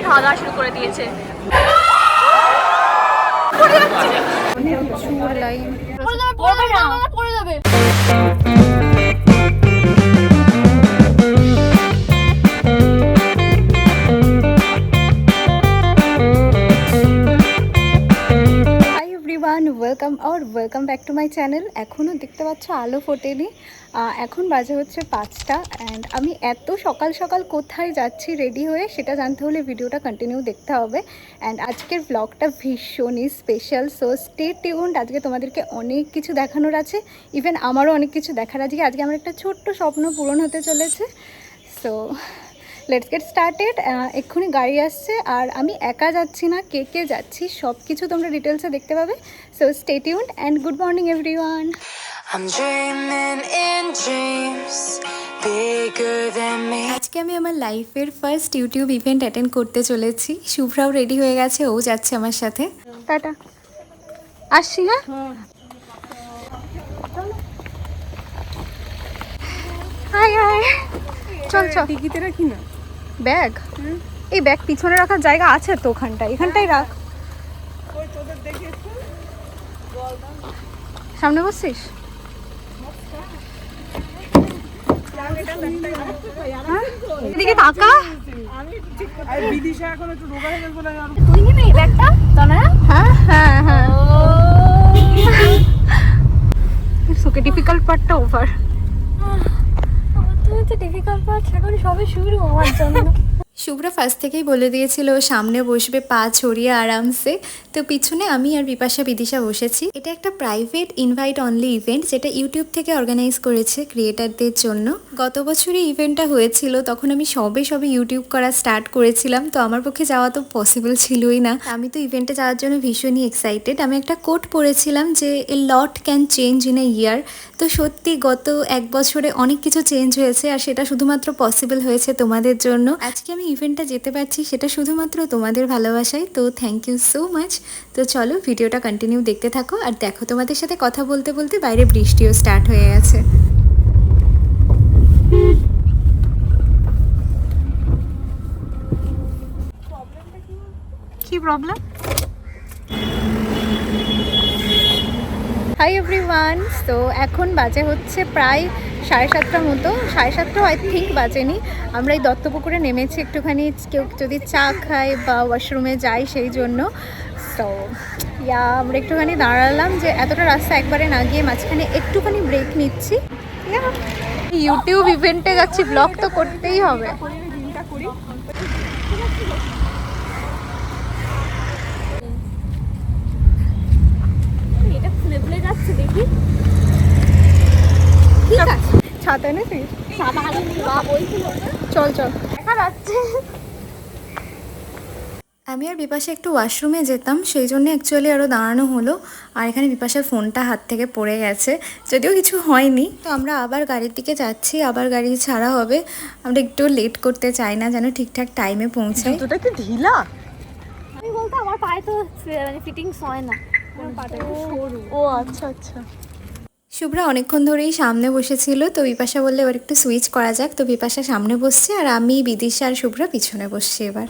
খাওয়া দাওয়া শুরু করে দিয়েছে। পড়ে যাবে। Welcome back to my channel. এখনও দেখতে পাচ্ছ আলো ফোটেনি, এখন বাজে হচ্ছে 5টা অ্যান্ড আমি এত সকাল সকাল কোথায় যাচ্ছি রেডি হয়ে সেটা জানতে হলে ভিডিওটা কন্টিনিউ দেখতে হবে। অ্যান্ড আজকের ব্লগটা ভীষণই স্পেশাল, সো স্টে টিউনড। আজকে তোমাদেরকে অনেক কিছু দেখানোর আছে, ইভেন আমারও অনেক কিছু দেখার আছে। আজকে আমার একটা ছোট্ট স্বপ্ন পূরণ হতে চলেছে। So let's get started. এক্ষুনি গাড়ি আসছে আর আমি একা যাচ্ছি না, কে কে যাচ্ছি সব কিছু তোমরা ডিটেলসে দেখতে পাবে। So stay tuned and good morning everyone. আজকে আমি আমার লাইফের ফার্স্ট ইউটিউব ইভেন্ট অ্যাটেন্ড করতে চলেছি। শুভ্রাও রেডি হয়ে গেছে, ও যাচ্ছে আমার সাথে। টাটা, আসছি। হ্যাঁ হাই হাই, চল চল। টিকিটে রাখি না ব্যাগ, এই ব্যাগ পিছনে রাখার জায়গা আছে তো, এখানটাই রাখ। সামনে বসছিস? এদিকে তাকা। বিদিশা এখন একটু রোগা হয়ে গেল। তুই নিবি ব্যাগটা? তনা? হ্যাঁ হ্যাঁ হ্যাঁ, ওকে ডিফিকাল্ট পার্টটা ওভার। তুমি তো ডিফিকাল্ট পার্ট এখন সবে শুরু আমার জন্য। শুভ্রা ফার্স্ট থেকেই বলে দিয়েছিল সামনে বসবে পা ছড়িয়ে আরামসে, তো পিছনে আমি আর বিপাশা বিদিশা বসেছি। এটা একটা প্রাইভেট ইনভাইট অনলি ইভেন্ট, যেটা ইউটিউব থেকে অর্গানাইজ করেছে ক্রিয়েটারদের জন্য। গত বছরই ইভেন্টটা হয়েছিল, তখন আমি সবে ইউটিউব করা স্টার্ট করেছিলাম, তো আমার পক্ষে যাওয়া তো পসিবল ছিলই না। আমি তো ইভেন্টে যাওয়ার জন্য ভীষণই এক্সাইটেড। আমি একটা কোট পড়েছিলাম যে এ লট ক্যান চেঞ্জ ইন এ ইয়ার। তো সত্যি গত এক বছরে অনেক কিছু চেঞ্জ হয়েছে, আর সেটা শুধুমাত্র পসিবল হয়েছে তোমাদের জন্য। আজকে আমি ইভেন্টটা যেতে পারছি সেটা শুধুমাত্র তোমাদের ভালোবাসায়, তো থ্যাংক ইউ সো মাচ। তো চলো ভিডিওটা কন্টিনিউ দেখতে থাকো। আর দেখো, তোমাদের সাথে কথা বলতে বলতে বাইরে বৃষ্টিও স্টার্ট হয়ে গেছে। কি প্রবলেম? হাই এভরিওয়ান, তো এখন বাজে হচ্ছে প্রায় 7:30 মতো, 7:30 আই থিঙ্ক বাজেনি। আমরা এই দত্তপুকুরে নেমেছি একটুখানি, কেউ যদি চা খায় বা ওয়াশরুমে যায় সেই জন্য। তো আমরা একটুখানি দাঁড়ালাম যে এতটা রাস্তা একবারে না গিয়ে মাঝখানে একটুখানি ব্রেক নিচ্ছি। ইউটিউব ইভেন্টে যাচ্ছি, ব্লগ তো করতেই হবে। দেখি ছাতা এনেছিস? চল চল, দেখা যাচ্ছে। আমি আর বিপাশা একটু ওয়াশরুমে যেতাম, সেই জন্য অ্যাকচুয়ালি আরও দাঁড়ানো হলো। আর এখানে বিপাশার ফোনটা হাত থেকে পড়ে গেছে, যদিও কিছু হয়নি। তো আমরা আবার গাড়ির দিকে যাচ্ছি, আবার গাড়ি ছাড়া হবে। আমরা একটু লেট করতে চাই না, যেন ঠিকঠাক টাইমে পৌঁছাই। জুতোটা কি ঢিলা? আমি বলতে আমার পায়ে তো মানে ফিটিংস হয় না, আমার পাটা একটু সরু। ও আচ্ছা আচ্ছা। শুভ্রা অনেকক্ষণ ধরেই সামনে বসেছিল, তো বিপাশা বললে এবার একটু সুইচ করা যাক। তো বিপাশা সামনে বসছে আর আমি, বিদিশা আর শুভ্রা পিছনে বসছি এবার।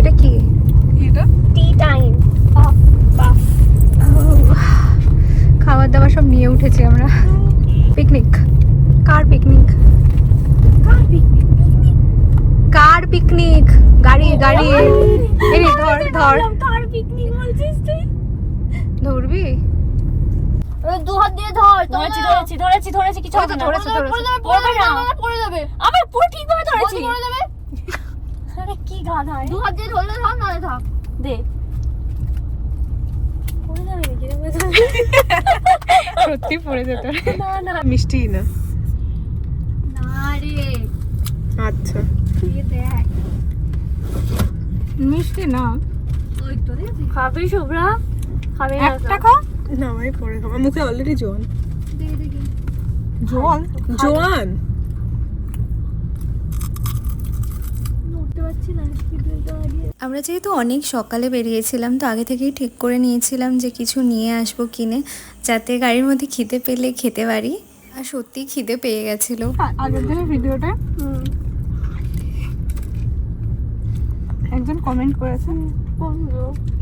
এটা কি? টি টাইম, খাবার দাবার সব নিয়ে উঠেছি আমরা। পিকনিক, কার পিকনিক? কার পিকনিক, গাড়ি গাড়ি। এই ধর ধর, কার পিকনিক বলছিস তুই? ধরবি? দু হাত দিয়ে ধর। ধরেছি কিছু হবে না। পড়ে যাবে। আবার পুরো ঠিক ভাবে ধরেছি। পড়ে যাবে। আরে কি গাধা, দু হাত দিয়ে ধরলে ধর, নালে থাক দে। পড়ে যাবে নাকি রে? সত্যি পড়ে যেত। না মিষ্টি না। না রে, আচ্ছা এই দেখ মিষ্টি না। ওই তো রে, খাবি শুভ্রা? খাবি না? একটা খা না, আমি পরে খাবো, মুখে অলরেডি জল। দেখি জোয়ান নড়তে আমরা যেহেতু অনেক সকালে বেরিয়েছিলাম তো আগে থেকেই ঠিক করে নিয়েছিলাম যে কিছু নিয়ে আসবো কিনে, যাতে গাড়ির মধ্যে খিদে পেলে খেতে পারি। আর সত্যি খিদে পেয়ে গেছিলো। আগের দিনের ভিডিওটা একজন কমেন্ট করেছেন,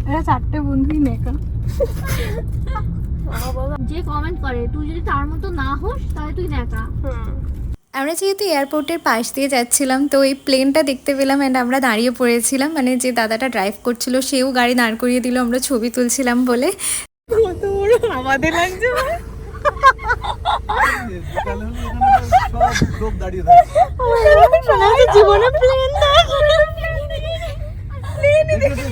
এরা 4টে বন্ধুই নেকা। যে কমেন্ট করে তুই যদি তার মতো না হোস তাহলে তুই নেকা। আমরা যেহেতু এয়ারপোর্টের পাশ দিয়ে যাচ্ছিলাম তো এই প্লেনটা দেখতে পেলাম অ্যান্ড আমরা দাঁড়িয়ে পড়েছিলাম, মানে যে দাদাটা ড্রাইভ করছিল সেও গাড়ি দাঁড় করিয়ে দিল আমরা ছবি তুলছিলাম বলে। আমাদের লাগছে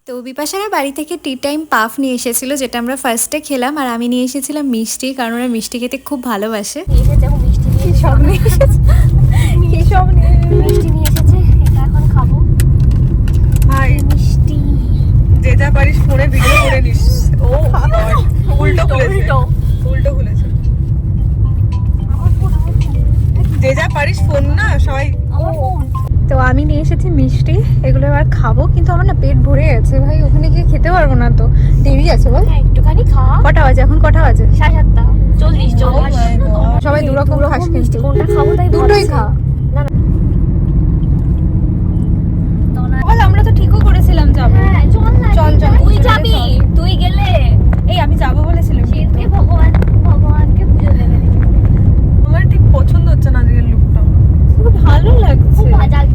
তো বিপাশারা বাড়ি থেকে টি টাইম পাফ নিয়ে এসেছিল, যেটা আমরা ফার্স্টে খেলাম। আর আমি নিয়ে এসেছিলাম মিষ্টি, কারণ ওরা মিষ্টি খেতে খুব ভালোবাসে। সব নিয়ে এসেছে, মিষ্টি নিয়ে এসেছে, এটা এখন খাবো। ভাই মিষ্টি যে যা পারিস ফোনে ভিডিও করে নিস। ও উল্টো খুলেছে। যে যা পারিস ফোন না সবাই। আমার ফোন। তো আমি নিয়ে এসেছি মিষ্টি, এগুলো এবার খাবো, কিন্তু আমার না পেট ভরে গেছে ভাই, ওখানে গিয়ে খেতে পারবো না, তো দেরি আছে বল। হ্যাঁ একটুখানি খা। কটা বাজে এখন? কটা বাজে? 7:30 40 সবাই দু রকম খাস কিন্তু। কোনটা খাবো তাই দুটোই খা। না না বল, আমরা তো ঠিকও করেছিলাম যাবো। হ্যাঁ চল না, চল। তুই যাবি, তুই গেলে এই আমি যাবো বলেছিলাম, সেদিকে ভগবানকে পুজো দেবে। আমার ঠিক পছন্দ হচ্ছে না আজকের লুকটা, খুব ভালো লাগছে।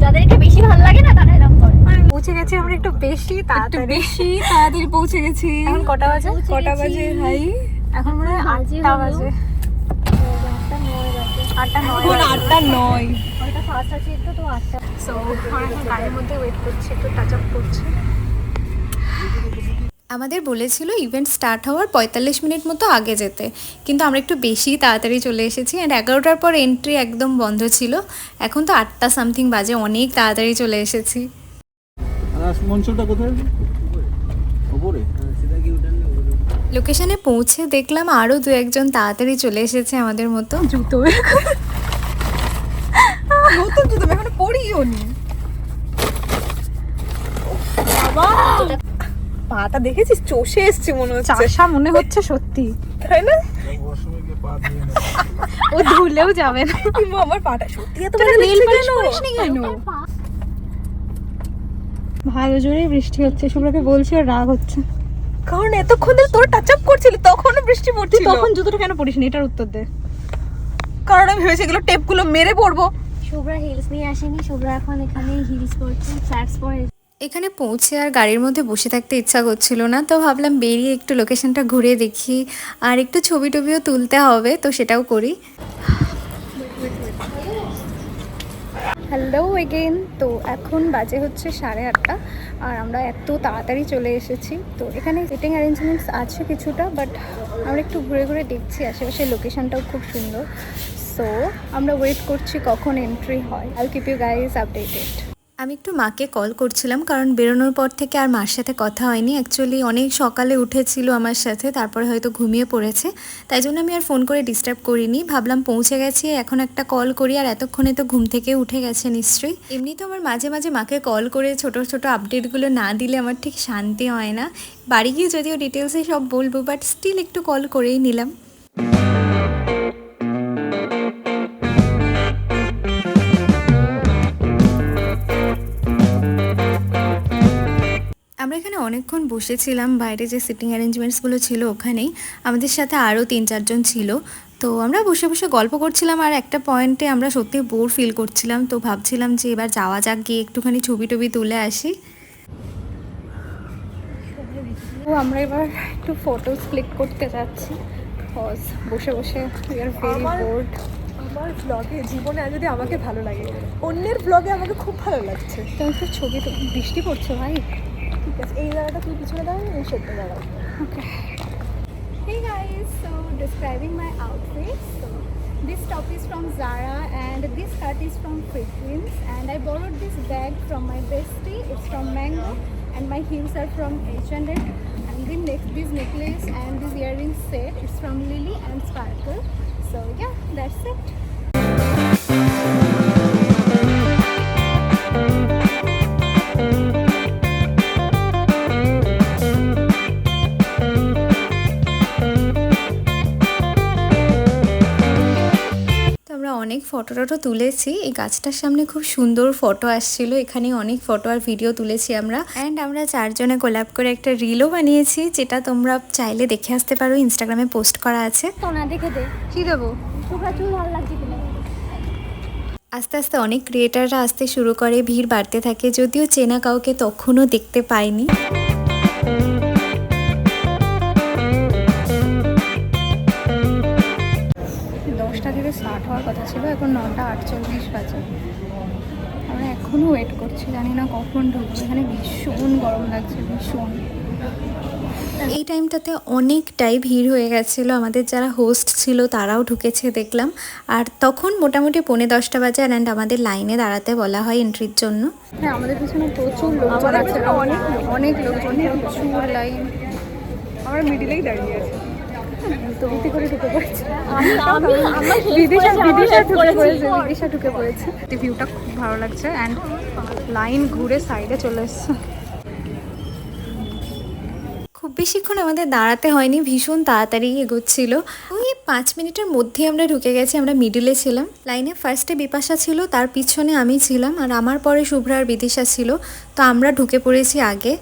যাদেরকে বেশি ভালো লাগে না তারা এরকম করে। পৌঁছে গেছি আমরা একটু বেশি তাড়াতাড়ি পৌঁছে গেছি। এখন কটা বাজে? কটা বাজে ভাই? এখন মনে হয় 8টা বাজে। 8টা 9। ওটা ফার্স্ট আছে তো 8টা। সো আমরা এখন গাড়ির মধ্যে ওয়েট করছি, একটু টাচ আপ করছি। আমাদের বলেছিল ইভেন্ট স্টার্ট হওয়ার 45 মিনিট মতো আগে যেতে, কিন্তু আমরা একটু বেশি তাড়াতাড়ি চলে এসেছি। অ্যান্ড 11টার পর এন্ট্রি একদম বন্ধ ছিল। এখন তো 8টা সামথিং বাজে, অনেক তাড়াতাড়ি চলে এসেছি। মঞ্চটা কোথায়? উপরে। লোকেশনে পৌঁছে দেখলাম আরও 2-1জন তাড়াতাড়ি চলে এসেছে আমাদের মতো। জুতো নতুন জুতো এখনো পরিও নি। পাটা দেখেছিস চষে এসছে মনে হচ্ছে, চাষা মনে হচ্ছে সত্যি, তাই না? ও ধুলেও যাবে না। আমার পাটা সত্যি এত বড় নীল পালিশ করিসনি কেন? ভালো জোরে বৃষ্টি হচ্ছে, শুভ্রকে বলছি আর রাগ হচ্ছে, কারণ এতক্ষণ ধরে তোর টাচ আপ করছিলি তখনও বৃষ্টি পড়ছিল। তখন জুতোটা কেন পরিসনি এটার উত্তর দে। কারণ আমি ভেবেছি এগুলো টেপগুলো মেরে পড়বো। শুভ্রা হিলস নিয়ে আসেনি, শুভ্রা এখন এখানে হিলস পরছে, ফ্ল্যাটস পরে। এখানে পৌঁছে আর গাড়ির মধ্যে বসে থাকতে ইচ্ছা করছিল না, তো ভাবলাম বেরিয়ে একটু লোকেশনটা ঘুরে দেখি, আর একটু ছবি টবিও তুলতে হবে, তো সেটাও করি। Hello again. তো এখন বাজে হচ্ছে 8:30 আর আমরা এত তাড়াতাড়ি চলে এসেছি। তো এখানে সিটিং অ্যারেঞ্জমেন্টস আছে কিছুটা, বাট আমরা একটু ঘুরে ঘুরে দেখছি, আশেপাশের লোকেশনটাও খুব সুন্দর। সো আমরা ওয়েট করছি কখন এন্ট্রি হয়। I will keep you guys updated. আমি একটু মাকে কল করছিলাম, কারণ বেরোনোর পর থেকে আর মার সাথে কথা হয়নি। অ্যাকচুয়ালি অনেক সকালে উঠেছিল আমার সাথে, তারপরে হয়তো ঘুমিয়ে পড়েছে, তাই জন্য আমি আর ফোন করে ডিস্টার্ব করিনি। ভাবলাম পৌঁছে গেছি, এখন একটা কল করি, আর এতক্ষণে তো ঘুম থেকে উঠে গেছে নিশ্চয়ই। এমনি তো আমার মাঝে মাঝে মাকে কল করে ছোট ছোট আপডেটগুলো না দিলে আমার ঠিক শান্তি হয় না। বাড়ি গিয়ে যদিও ডিটেলসে সব বলবো, বাট স্টিল একটু কল করেই নিলাম। আমরা এখানে অনেকক্ষণ বসেছিলাম, বাইরে যে সিটিং অ্যারেঞ্জমেন্টসগুলো ছিল ওখানেই। আমাদের সাথে আরও 3-4জন ছিল, তো আমরা বসে বসে গল্প করছিলাম। আর একটা পয়েন্টে আমরা সত্যি বোর ফিল করছিলাম, তো ভাবছিলাম যে এবার যাওয়া যাক, গিয়ে একটুখানি ছবি টবি তুলে আসি। তো আমরা এবার একটু ফটোস ক্লিক করতে যাচ্ছি, বিকজ বসে বসে উই আর ভেরি বোর্ড। আমার ব্লগে জীবনে আর যদি আমাকে ভালো লাগে, অন্যের ব্লগে আমাকে খুব ভালো লাগছে। তো একটু ছবি তো বৃষ্টি পড়ছে ভাই। ঠিক আছে, এই জায়গাটা তুই পিছনে দাঁড়াবি, এই সেটটা দাঁড়াবো। ওকে। Hey guys, so describing my outfit. So this top is from Zara and this skirt is from Frequenz, and I borrowed this bag from my bestie. It's from Mango, and my heels are from H&M. And then next this necklace and this earring set is from Lily and Sparkle. So yeah, that's it. Photo টটো তুলেছি। এই গাছটার সামনে খুব সুন্দর photo আসছিল, এখানে অনেক ফটো আর ভিডিও তুলেছি আমরা। অ্যান্ড আমরা চারজনে কোলাপ করে একটা রিলও বানিয়েছি, যেটা তোমরা চাইলে দেখে আসতে পারো, ইনস্টাগ্রামে পোস্ট করা আছে। তো না দেখে দে কি দেবো? তোকে চুল ভালো লাগছে কিনা। আস্তে আস্তে অনেক ক্রিয়েটাররা আসতে শুরু করে, ভিড় বাড়তে থাকে, যদিও চেনা কাউকে তখনও দেখতে পাইনি। 10টা থেকে স্টার্ট হওয়ার কথা ছিল, এখন 9টা 48 বাজে। আমরা এখনও ওয়েট করছি, জানি না কখন ঢুকবো। এখানে ভীষণ গরম লাগছে, ভীষণ। এই টাইমটাতে অনেকটাই ভিড় হয়ে গেছিলো, আমাদের যারা হোস্ট ছিল তারাও ঢুকেছে দেখলাম। আর তখন মোটামুটি 9:45 বাজে, অ্যান্ড আমাদের লাইনে দাঁড়াতে বলা হয় এন্ট্রির জন্য। হ্যাঁ, আমাদের পিছনে প্রচুর লোকজন আছে, অনেক লোকজন, প্রচুর লাইন। আমরা মিডিলেই দাঁড়িয়ে আছি, দৌড়তে করে ঢুকে পড়েছে। বিদিশা ঢুকে পড়েছে। ভিউটা খুব ভালো লাগছে, অ্যান্ড লাইন ঘুরে সাইডে চলে এসছে। খুব বেশিক্ষণ আমাদের দাঁড়াতে হয়নি, ভীষণ তাড়াতাড়ি এগোচ্ছিল। ওই 5 মিনিটের মধ্যে আমরা ঢুকে গেছি। আমরা মিডিলে ছিলাম, লাইনে ফার্স্টে বিপাশা ছিল, তার পিছনে আমি ছিলাম, আর আমার পরে শুভ্রা আর বিদিশা ছিল। তো আমরা ঢুকে পড়েছি আগে।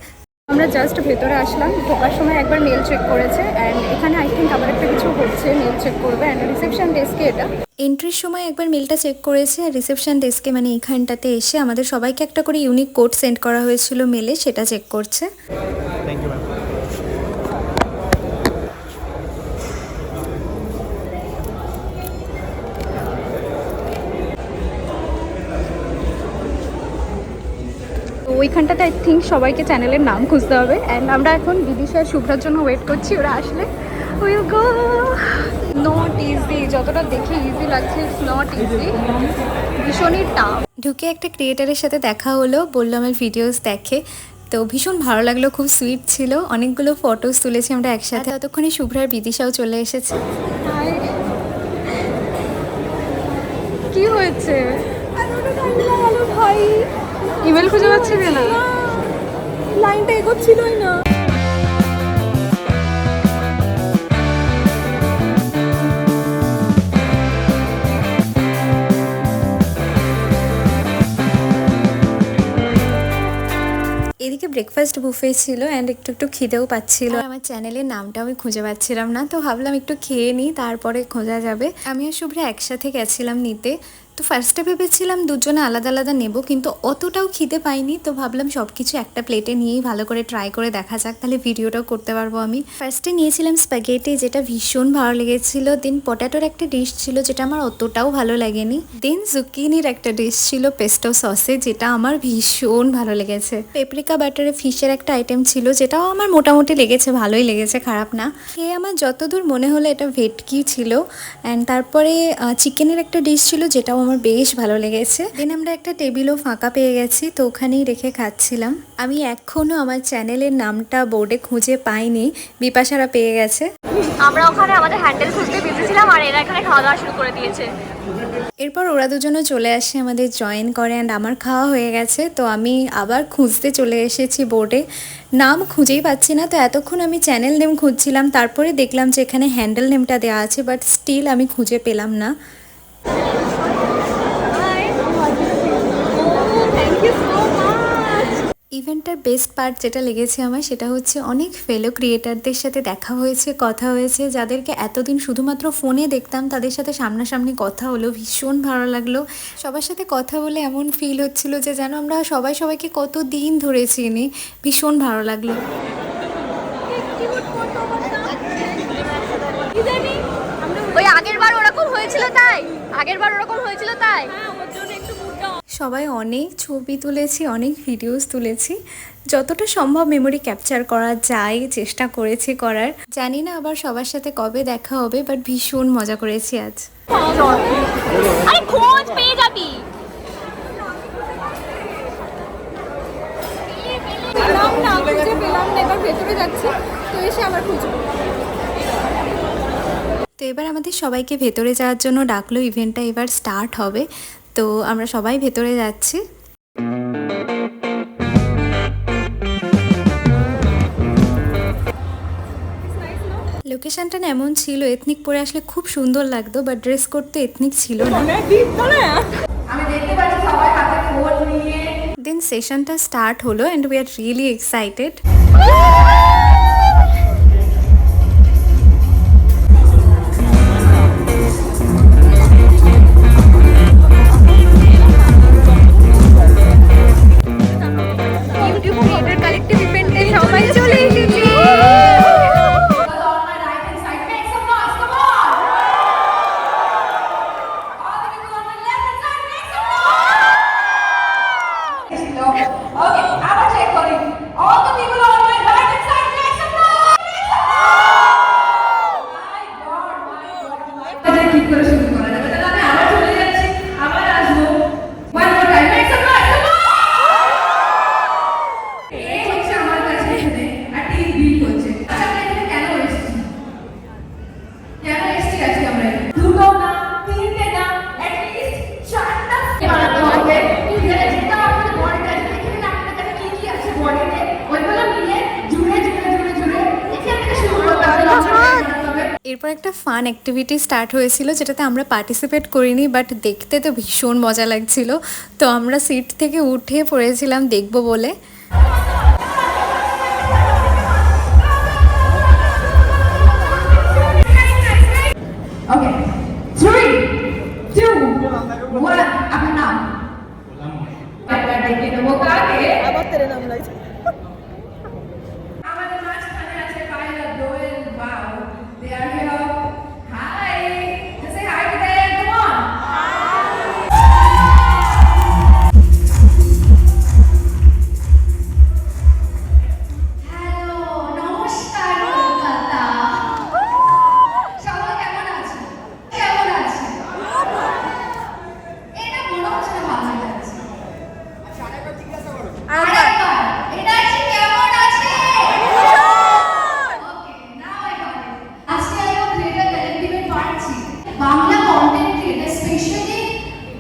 আমরা জাস্ট ভেতরে আসলাম, ঢোকার সময় একবার মেল চেক করেছে, অ্যান্ড এখানে আই থিঙ্ক আবার একটা কিছু হচ্ছে, মেল চেক করবে। অ্যান্ড রিসেপশন ডেস্কে এটা এন্ট্রির সময় একবার মেলটা চেক করেছে, আর রিসেপশন ডেস্কে মানে এইখানটাতে এসে আমাদের সবাইকে একটা করে ইউনিক কোড সেন্ড করা হয়েছিল মেলে, সেটা চেক করছে। Thank you ma'am. তো ওইখানটাতে আই থিঙ্ক সবাইকে চ্যানেলের নাম খুঁজতে হবে। অ্যান্ড আমরা এখন বিদিশা আর শুভ্রার জন্য ওয়েট করছি, ওরা আসলে উইল গো। নট ইজি, যতটা দেখে ইজি লাগছে, ইটস নট ইজি, ভীষণই টাফ। ঢুকে একটা ক্রিয়েটারের সাথে দেখা হলো, বললো আমার ভিডিওস দেখে, তো ভীষণ ভালো লাগলো, খুব সুইট ছিল। অনেকগুলো ফটোস তুলেছি আমরা একসাথে। ততক্ষণে শুভ্রার বিদিশাও চলে এসেছে। কি হয়েছে ভাই? ইমেল খুঁজে পাচ্ছি না, লাইনটা এগোচ্ছিলই না। এদিকে ব্রেকফাস্ট বুফে ছিল, অ্যান্ড একটু একটু খিদেও পাচ্ছিল। আমার চ্যানেলের নামটা আমি খুঁজে পাচ্ছিলাম না, তো ভাবলাম একটু খেয়ে নিই, তারপরে খোঁজা যাবে। আমি আর শুভ্রা একসাথে গেছিলাম নিতে। তো ফার্স্টে ভেবেছিলাম দুজনে আলাদা আলাদা নেব, কিন্তু অতটাও খিদে পাইনি, তো ভাবলাম সব কিছু একটা প্লেটে নিয়েই ভালো করে ট্রাই করে দেখা যাক, তাহলে ভিডিওটাও করতে পারবো আমি। ফার্স্টে নিয়েছিলাম স্প্যাগেটি, যেটা ভীষণ ভালো লেগেছিল। দেন পটেটোর একটা ডিশ ছিল, যেটা আমার অতটাও ভালো লাগেনি। দেন জুকিনির একটা ডিশ ছিল পেস্টো সসে, যেটা আমার ভীষণ ভালো লেগেছে। পেপরিকা বাটারে ফিশের একটা আইটেম ছিল, যেটাও আমার মোটামুটি লেগেছে, ভালোই লেগেছে, খারাপ না। খেয়ে আমার যতদূর মনে হলো এটা ভেটকি ছিল। অ্যান্ড তারপরে চিকেনের একটা ডিশ ছিল, যেটাও আমার বেশ ভালো লেগেছে। দেন আমরা একটা টেবিলও ফাঁকা পেয়ে গেছি, তো ওখানেই রেখে খাচ্ছিলাম। আমি এখনও আমার চ্যানেলের নামটা বোর্ডে খুঁজে পাইনি, বিপাশারা পেয়ে গেছে। আমরা ওখানে আমাদের হ্যান্ডেল খুঁজতে বিজি ছিলাম, আর এরা এখানে খাওয়া দাওয়া শুরু করে দিয়েছে। এরপর ওরা দুজনে চলে আসে, আমাদের জয়েন করে, অ্যান্ড আমার খাওয়া হয়ে গেছে। তো আমি আবার খুঁজতে চলে এসেছি বোর্ডে, নাম খুঁজেই পাচ্ছি না। তো এতক্ষণ আমি চ্যানেল নেম খুঁজছিলাম, তারপরে দেখলাম যে এখানে হ্যান্ডেল নেমটা দেওয়া আছে, বাট স্টিল আমি খুঁজে পেলাম না। ইভেন্টটার বেস্ট পার্ট যেটা লেগেছে আমার, সেটা হচ্ছে অনেক ফেলো ক্রিয়েটারদের সাথে দেখা হয়েছে, কথা হয়েছে, যাদেরকে এতদিন শুধুমাত্র ফোনে দেখতাম, তাদের সাথে সামনাসামনি কথা হলো, ভীষণ ভালো লাগলো। সবার সাথে কথা বলে এমন ফিল হচ্ছিল যে যেন আমরা সবাই সবাইকে কত দিন ধরে চিনি, ভীষণ ভালো লাগলো। ওই আগেরবার ওরকম হয়েছিল তাই সবাই অনেক ছবি তুলেছি, অনেক ভিডিওস তুলেছি, যতটা সম্ভব মেমোরি ক্যাপচার করা যায় চেষ্টা করেছি করার। জানি না আবার সবার সাথে কবে দেখা হবে, বাট ভীষণ মজা করেছি আজ। আরে খোঁজ পেয়ে যাবি। পেলাম না, এবার ভেতরে যাচ্ছি, তো এসে আবার খুঁজবো। তো এবার আমাদের সবাইকে ভেতরে যাওয়ার জন্য ডাকলো, ইভেন্টটা এবার স্টার্ট হবে। তো আমরা সবাই ভেতরে যাচ্ছি। লোকেশনটা না এমন ছিল, এথনিক পরে আসলে খুব সুন্দর লাগতো, বাট ড্রেস করতে এথনিক ছিল না। দেন সেশনটা স্টার্ট হলো and we are really excited. সবাই চলে এসেছি। এরপর একটা ফান অ্যাক্টিভিটি স্টার্ট হয়েছিল, যেটাতে আমরা পার্টিসিপেট করিনি, বাট দেখতে তো ভীষণ মজা লাগছিল। তো আমরা সিট থেকে উঠে পড়েছিলাম দেখব বলে।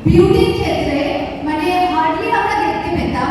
বিউটির ক্ষেত্রে মানে হার্ডলি আমরা দেখতে পেতাম।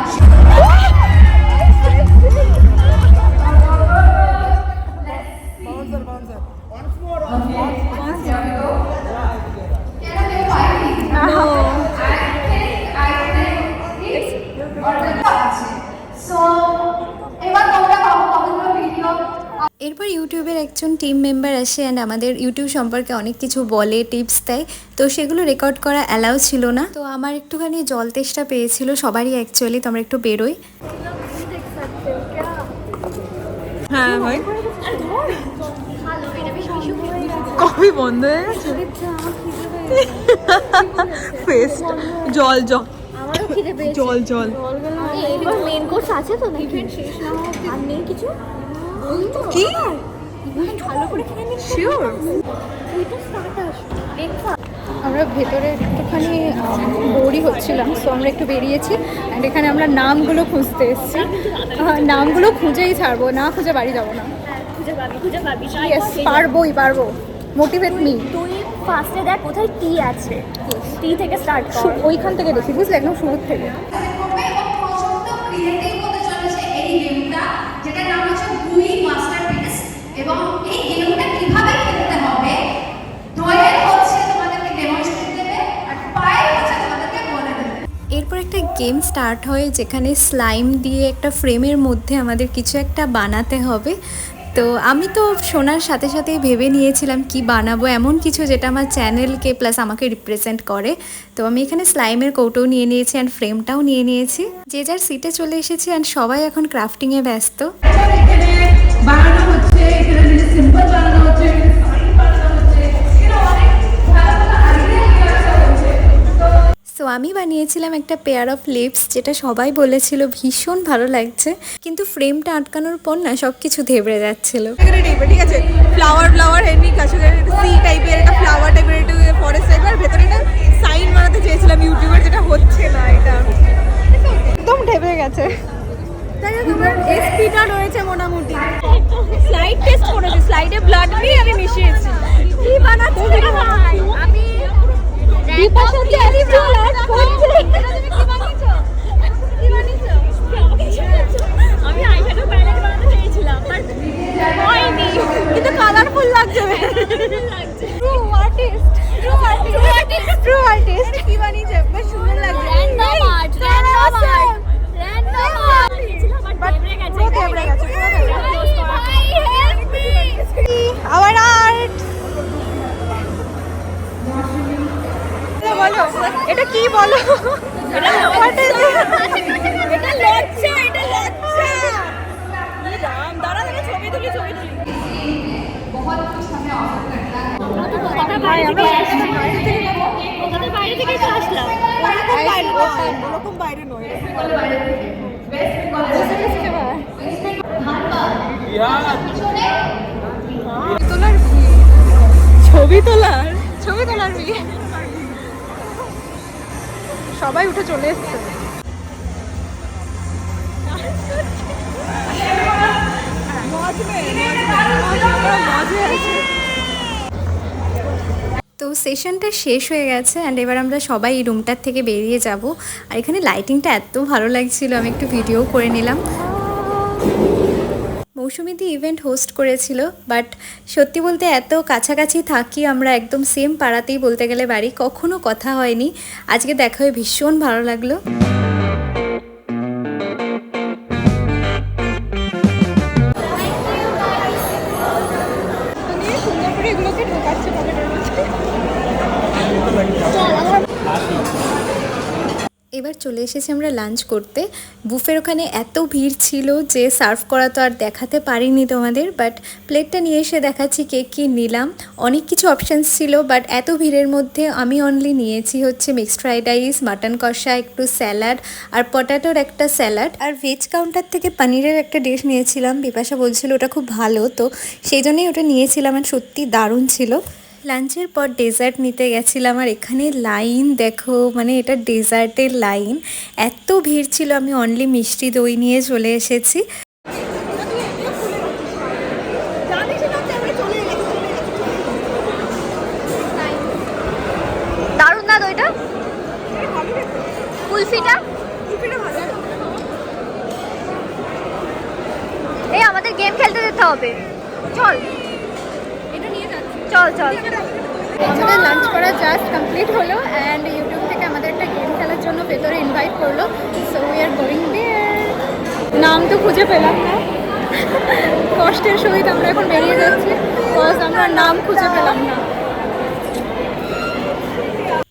এরপর ইউটিউবের একজন টিম মেম্বার আসে অ্যান্ড আমাদের ইউটিউব সম্পর্কে অনেক কিছু বলে, টিপস দেয়। তো সেগুলো রেকর্ড করা অ্যালাউ ছিল না। তো আমার একটুখানি জল তেষ্টা পেয়েছিল, সবারই অ্যাকচুয়ালি। তো আমরা একটু বেরোই। হ্যাঁ ভাই, কবে বন্ধ হয়ে গেছে ফেস্ট? জল জল, আমারও খিদে পেয়েছে। জল জল। এইবার মেইন কোর্স আছে তো নাকি? শেষ না হোক আর নেই কিছু? কি ভালো করে খেয়ে নিই। শিওর? ওইটা স্টার্টার ব্রেকফাস্ট। আমরা ভেতরে একটুখানি বোরই হচ্ছিলাম, সো আমরা একটু বেরিয়েছি। অ্যান্ড এখানে আমরা নামগুলো খুঁজতে এসেছি। নামগুলো খুঁজেই ছাড়বো, না খুঁজে বাড়ি যাবো না। খুঁজে পাবি। ইয়েস, পারবো। Motivate me. তুই ফার্স্টে দেখ কোথায় টি আছে, টি থেকে স্টার্ট কর। ওইখান থেকে দেখি, বুঝলি, একদম শুরু থেকে। যেটা নাম হচ্ছে গুই মাস্টারপিস, এবং এই গেমটা কিভাবে খেলতে হবে দোয়েল হচ্ছে তোমাদেরকে ডেমনস্ট্রেট দেবে আর পায়েল হচ্ছে তোমাদেরকে বলে দেবে। এরপর একটা গেম স্টার্ট হয়, যেখানে স্লাইম দিয়ে একটা ফ্রেমের মধ্যে আমাদের কিছু একটা বানাতে হবে। তো আমি তো শোনার সাথে সাথেই ভেবে নিয়েছিলাম কি বানাবো, এমন কিছু যেটা আমার চ্যানেলকে প্লাস আমাকে রিপ্রেজেন্ট করে। তো আমি এখানে স্লাইমের কৌটোও নিয়ে নিয়েছি অ্যান্ড ফ্রেমটাও নিয়ে নিয়েছি। যে যার সিটে চলে এসেছি অ্যান্ড সবাই এখন ক্রাফটিংয়ে ব্যস্ত। এখানে বানানো হচ্ছে, এখানে নিজে সিম্পল বানানো হচ্ছে, সো আমি বানিয়েছিলাম একটা পেয়ার অফ লিপস, যেটা সবাই বলেছিল ভীষণ ভালো লাগছে, কিন্তু ফ্রেমটা আটকানোর পর না সব কিছু ধেবড়ে যাচ্ছিল। ঠিক আছে, ফ্লাওয়ার এমনি কাছে সি টাইপের একটা ফ্লাওয়ার টাইপের একটু ফরেস্ট টাইপের ভেতরে একটা সাইন বানাতে চেয়েছিলাম ইউটিউবের, যেটা হচ্ছে না। এটা একদম ঢেবে গেছে। তাই তোমার এসপিটা রয়েছে মোটামুটি। স্লাইড টেস্ট করেছি, স্লাইডে ব্লাড দিয়ে আমি মিশিয়েছি। কি বানাচ্ছি ভাই আমি? বিপাশা চেরি ব্লাড করছে। আমি আইশ্যাডো প্যালেট বানাতে চেয়েছিলাম, বাট হয়নি, কিন্তু কালারফুল লাগে। বলো এটা লজ্জা, এটা লজ্জা। দাঁড়া দাঁড়া, ছবি তুলি। বাইরে থেকে আসলাম। ওরকম বাইরে নয়, ছবি তোলার বিয়ে। সবাই উঠে চলে এসছে। তো সেশনটা শেষ হয়ে গেছে অ্যান্ড এবার আমরা সবাই এই রুমটার থেকে বেরিয়ে যাব। আর এখানে লাইটিংটা এত ভালো লাগছিল, আমি একটু ভিডিও করে নিলাম। মৌসুমীদি ইভেন্ট হোস্ট করেছিল, বাট সত্যি বলতে এত কাছাকাছি থাকি আমরা, একদম সেম পাড়াতেই বলতে গেলে বাড়ি, কখনো কথা হয়নি। আজকে দেখা হয়ে ভীষণ ভালো লাগলো। সুন্দর করে এগুলোকে ঢোকাচ্ছে এবার চলে এসেছি আমরা লাঞ্চ করতে। বুফের ওখানে এত ভিড় ছিল যে সার্ভ করা তো আর দেখাতে পারিনি তোমাদের, বাট প্লেটটা নিয়ে এসে দেখাচ্ছি কে কী নিলাম। অনেক কিছু অপশানস ছিল, বাট এত ভিড়ের মধ্যে আমি অনলি নিয়েছি হচ্ছে মিক্সড ফ্রাইড রাইস, মাটন কষা, একটু স্যালাড আর পটাটোর একটা স্যালাড। আর ভেজ কাউন্টার থেকে পনিরের একটা ডিশ নিয়েছিলাম, বিপাশা বলছিল ওটা খুব ভালো, তো সেই জন্যই ওটা নিয়েছিলাম আর সত্যি দারুণ ছিল। লাঞ্চের পর ডেজার্ট নিতে গেছিলাম আর এখানে লাইন দেখো, মানে এটা ডেজার্টের লাইন, এত ভিড় ছিল। আমি অনলি মিষ্টি দই নিয়ে চলে এসেছি। দারুণ না দইটা? কুলফিটা এই আমাদের গেম খেলতে যেতে হবে, চল চল। আমাদের লাঞ্চ করা জাস্ট কমপ্লিট হলো অ্যান্ড ইউটিউব থেকে আমাদের একটা গেম খেলার জন্য ভেতরে ইনভাইট করলো। So we are going there. নাম তো খুঁজে পেলাম না, কষ্টের সহিত আমরা এখন বেরিয়ে যাচ্ছি, বিকজ আমরা নাম খুঁজে পেলাম না।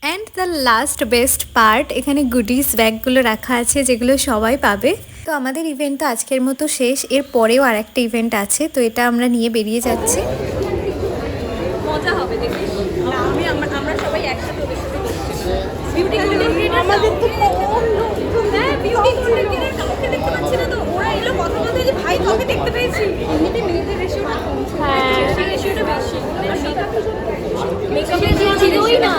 And the last best part, এখানে গুডিস ব্যাগগুলো রাখা আছে যেগুলো সবাই পাবে। তো আমাদের ইভেন্ট তো আজকের মতো শেষ, এর পরেও আর একটা ইভেন্ট আছে, তো এটা আমরা নিয়ে বেরিয়ে যাচ্ছি। মজা হবে দেখিস, আমরা সবাই একসাথে ওদের সাথে আমাদের তো কম লোকজন, হ্যাঁ বিউটি কন্টেন্টের কাউকে দেখতে পাচ্ছি না, তো ওরা এলো কথা বলতে যে ভাই কাউকে দেখতে পেয়েছি। এমনিতে মেয়েদের রেশিওটা কম, হ্যাঁ রেশিওটা বেশি, মেকআপের যে ছিলই না,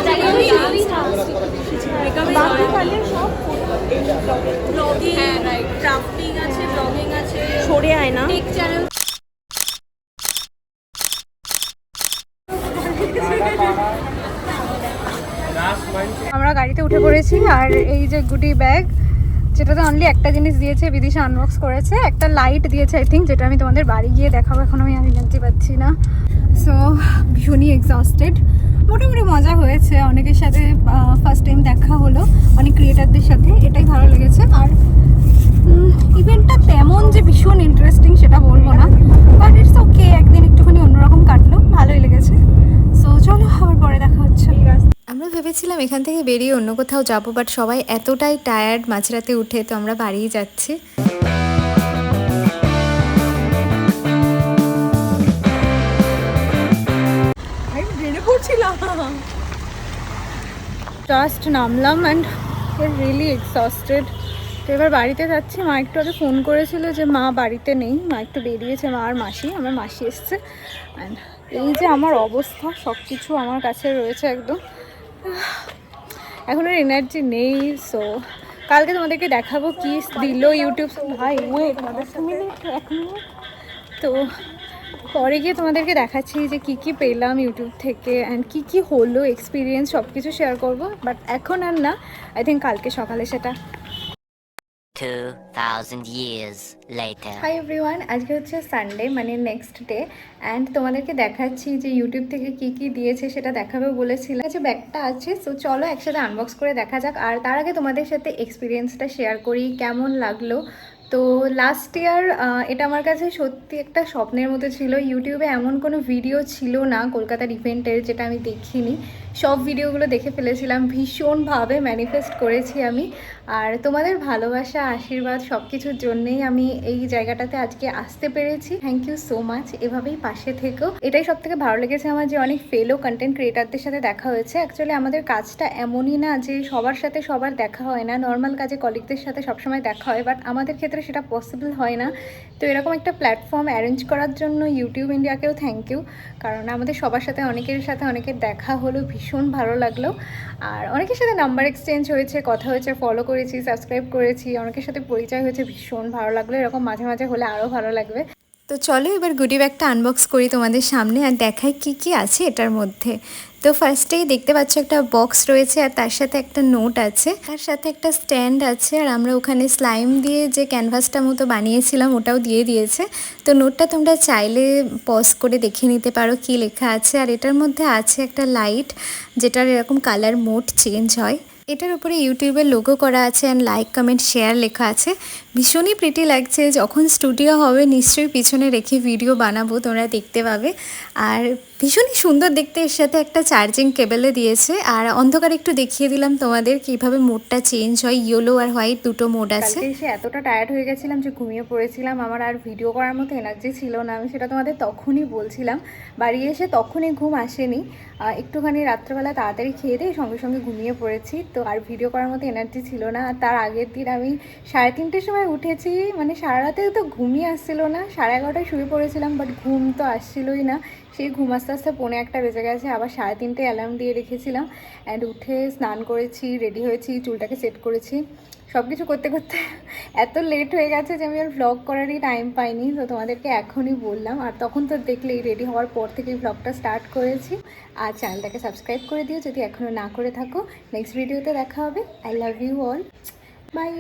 মেকআপের বাকি কালে সব ব্লগিং, হ্যাঁ রাইট, ক্রাফটিং আছে, ব্লগিং আছে, সরে আয় না টেক চ্যানেল। আমরা গাড়িতে উঠে পড়েছি আর এই যে গুডি ব্যাগ, যেটাতে অনলি একটা জিনিস দিয়েছে, বিদিশা আনবক্স করেছে, একটা লাইট দিয়েছে আই থিঙ্ক, যেটা আমি তোমাদের বাড়ি গিয়ে দেখাবো, এখন আমি জানতে পারছি না। সো ভীষণই এক্সস্টেড। মোটামুটি মজা হয়েছে, অনেকের সাথে ফার্স্ট টাইম দেখা হলো, অনেক ক্রিয়েটারদের সাথে, এটাই ভালো লেগেছে। আর ইভেন্টটা তেমন যে ভীষণ ইন্টারেস্টিং সেটা বলবো না, বাট ইটস ওকে, একদিন একটুখানি অন্যরকম কাটলো, ভালোই লেগেছে। সো চলো আবার পরে দেখা হচ্ছে। আমরা ভেবেছিলাম এখান থেকে বেরিয়ে অন্য কোথাও যাব, বাট সবাই এতটাই টায়ার্ড মাঝরাতে উঠে, তো আমরা বাড়িই যাচ্ছি। জাস্ট নামলাম অ্যান্ড রিয়েলি এক্সস্টেড। তো এবার বাড়িতে যাচ্ছি। মা একটু আগে ফোন করেছিল যে মা বাড়িতে নেই, মা একটু বেরিয়েছে, মা আর মাসি, আমার মাসি এসছে। অ্যান্ড এই যে আমার অবস্থা, সব কিছু আমার কাছে রয়েছে একদম, এখন আর এনার্জি নেই। সো কালকে তোমাদেরকে দেখাবো কি দিল ইউটিউব। ভাই ওয়েট, এক মিনিট। তো পরে গিয়ে তোমাদেরকে দেখাচ্ছি যে কি কি পেলাম ইউটিউব থেকে অ্যান্ড কি কি হলো এক্সপিরিয়েন্স, সব কিছু শেয়ার করবো। বাট এখন আর না, আই থিঙ্ক কালকে সকালে সেটা। 2000 years later. হাই এভরিওয়ান, আজকে হচ্ছে সানডে, মানে নেক্সট ডে, অ্যান্ড তোমাদেরকে দেখাচ্ছি যে ইউটিউব থেকে কি কি দিয়েছে সেটা দেখাবে বলেছিলাম। যে ব্যাগটা আছে, সো চলো একসাথে আনবক্স করে দেখা যাক। আর তার আগে তোমাদের সাথে এক্সপিরিয়েন্সটা শেয়ার করি, কেমন লাগলো। তো লাস্ট ইয়ার এটা আমার কাছে সত্যি একটা স্বপ্নের মতো ছিল। ইউটিউবে এমন কোনো ভিডিও ছিল না কলকাতার ইভেন্টের যেটা আমি দেখিনি, সব ভিডিওগুলো দেখে ফেলেছিলাম, ভীষণভাবে ম্যানিফেস্ট করেছি আমি। আর তোমাদের ভালোবাসা, আশীর্বাদ সব কিছুর জন্যেই আমি এই জায়গাটাতে আজকে আসতে পেরেছি। থ্যাংক ইউ সো মাচ, এভাবেই পাশে থেকো। এটাই সব থেকে ভালো লেগেছে আমার, যে অনেক ফেলো কন্টেন্ট ক্রিয়েটারদের সাথে দেখা হয়েছে। অ্যাকচুয়ালি আমাদের কাজটা এমনই না যে সবার সাথে সবার দেখা হয় না, নর্মাল কাজে কলিগদের সাথে সবসময় দেখা হয়, বাট আমাদের ক্ষেত্রে সেটা পসিবল হয় না। তো এরকম একটা প্ল্যাটফর্ম অ্যারেঞ্জ করার জন্য ইউটিউব ইন্ডিয়াকেও থ্যাংক ইউ, কারণ আমাদের সবার সাথে অনেকের দেখা হলো, ভীষণ ভালো লাগলো। আর অনেকের সাথে নাম্বার এক্সচেঞ্জ হয়েছে, কথা হয়েছে, ফলো করেছি, সাবস্ক্রাইব করেছি, অনেকের সাথে পরিচয় হয়েছে, ভীষণ ভালো লাগলো। এরকম মাঝে মাঝে হলে আরও ভালো লাগবে। তো চলো এবার গুডি ব্যাগটা আনবক্স করি তোমাদের সামনে আর দেখাই কি কি আছে এটার মধ্যে। তো ফার্স্টেই দেখতে পাচ্ছ একটা বক্স রয়েছে, আর তার সাথে একটা নোট আছে, তার সাথে একটা স্ট্যান্ড আছে, আর আমরা ওখানে স্লাইম দিয়ে যে ক্যানভাসটা মতো বানিয়েছিলাম ওটাও দিয়ে দিয়েছে। তো নোটটা তোমরা চাইলে পজ করে দেখে নিতে পারো কি লেখা আছে। আর এটার মধ্যে আছে একটা লাইট, যেটার এরকম কালার মোড চেঞ্জ হয়। এটার উপরে ইউটিউবের লোগো করা আছে অ্যান্ড লাইক, কমেন্ট, শেয়ার লেখা আছে। ভীষণই প্রিটি লাগছে। যখন স্টুডিও হবে নিশ্চয়ই পিছনে রেখে ভিডিও বানাবো, তোমরা দেখতে পাবে। আর ভীষণই সুন্দর দেখতে। এর সাথে একটা চার্জিং কেবেলে দিয়েছে। আর অন্ধকার একটু দেখিয়ে দিলাম তোমাদের কীভাবে মোডটা চেঞ্জ হয়, ইয়েলো আর হোয়াইট দুটো মোড আছে। এসে এতটা টায়ার্ড হয়ে গেছিলাম যে ঘুমিয়ে পড়েছিলাম, আমার আর ভিডিও করার মতো এনার্জি ছিল না। আমি সেটা তোমাদের তখনই বলছিলাম, বাড়ি এসে তখনই ঘুম আসেনি। একটুখানি রাত্রেবেলা তাড়াতাড়ি খেয়ে দিয়ে সঙ্গে সঙ্গে ঘুমিয়ে পড়েছি। তো আর ভিডিও করার মতো এনার্জি ছিল না। আর তার আগের দিন আমি 3:30টার সময় উঠেছি, মানে সারা রাতে তো ঘুমই আসছিল না। 11:30টায় শুয়ে পড়েছিলাম, বাট ঘুম তো আসছিলই না। সেই ঘুম আস্তে আস্তে 1:45 বেজে গেছে। আবার 3:30টায় অ্যালার্ম দিয়ে রেখেছিলাম, অ্যান্ড উঠে স্নান করেছি, রেডি হয়েছি, চুলটাকে সেট করেছি। সব কিছু করতে করতে এত লেট হয়ে গেছে যে আমি আর ভ্লগ করারই টাইম পাইনি। তো তোমাদেরকে এখনই বললাম। আর তখন তো দেখলেই রেডি হওয়ার পর থেকেই ভ্লগটা স্টার্ট করেছি। আর চ্যানেলটাকে সাবস্ক্রাইব করে দিও যদি এখনও না করে থাকো। নেক্সট ভিডিওতে দেখা হবে। I love you all, by.